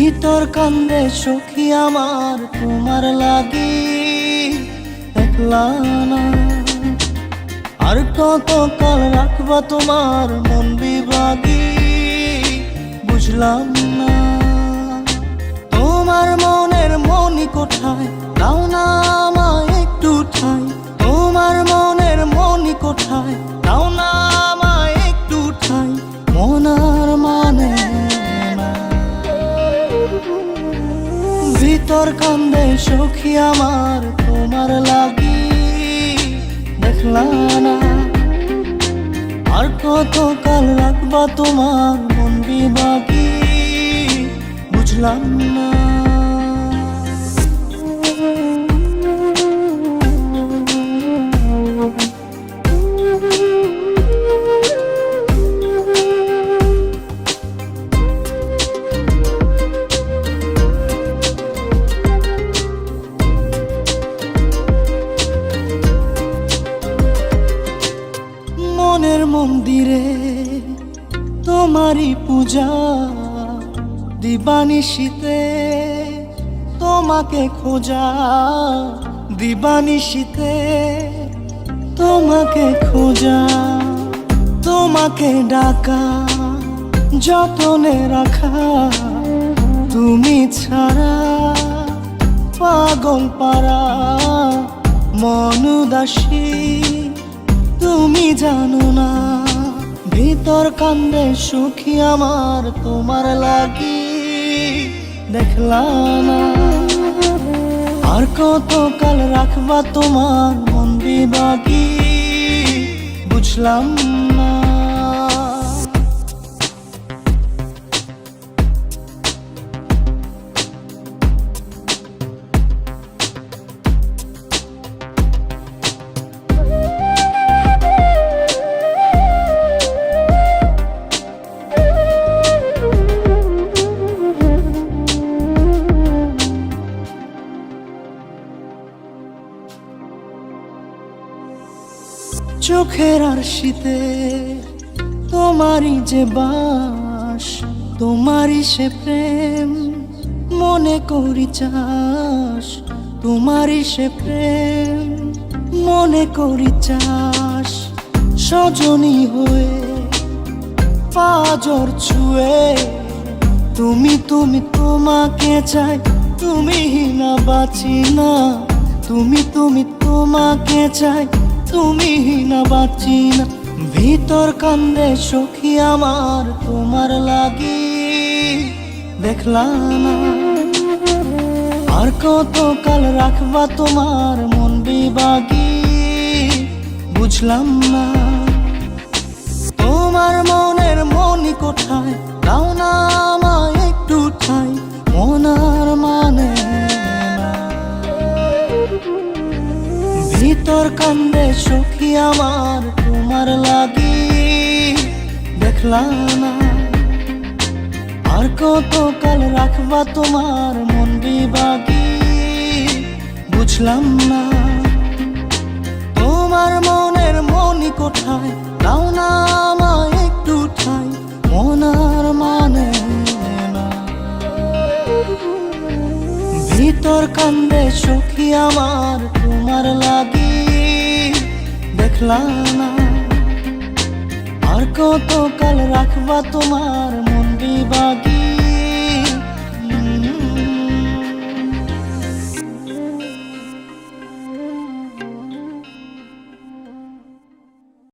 ভিতর কান্দে সখী আমার তোমার লাগি, দেখলা না আর কত কাল রাখবা তোমার মন বিভাগী, বুঝলাম না তোমার মনের মনি কোঠায়, দাও না আমায় একটু ঠাই। তোমার মনের মনি কোঠায়, দাও না আমায় একটু ঠাই। মনার মানে না। ভিতর কান্দে সখী আমার তোমার লাগি, দেখলা না আর কত কাল রাখবা তোমার মন বিভাগী, বুঝলাম না। মনের মন্দিরে তোমারই পূজা, দিবানিশীতে তোমাকে খোঁজা, দিবানিশীতে তোমাকে খোঁজা, তোমাকে ডাকা, যতনে রাখা, তুমি ছাড়া পাগল পারা মন উদাসী, তুমি জানো না। ভিতর কান্দে সুখী আমার তোমার লাগি, দেখলা না আর কত কাল রাখবা তোমার মন বিভাগী, বুঝলাম না। চোখের আরশিতে তোমারই যে বাস, তোমারই সে প্রেম মনে করি চাস, তোমারই সে প্রেম মনে করি চাস। সজনী হয়ে পাজর ছুঁয়ে তুমি তুমি তোমাকে চাই, তুমি না বাঁচি না। তুমি তুমি তোমাকে চাই, তুমি না বাঁচি না। ভিতর কান্দে সখী আমার তোমার লাগি, দেখলা না আর কত কাল রাখবা তোমার মন বিভাগী, বুঝলাম না। তোমার মনের মনি কোঠায়, দাও না আমায় একটু ঠাই। মনার মানে না। ভিতর কান্দে সখী আমার তোমার লাগি, দেখলা না আর কত কাল রাখবা তোমার মন বিভাগী, বুঝলাম না। তোমার মনের মনি কোঠায়, দাও না আমায় একটু ঠাই। মনার মানে না। ভিতর কান্দে সখী আমার তোমার লাগি, দেখলা না আর কত কাল রাখবা তোমার মন বিভাগী,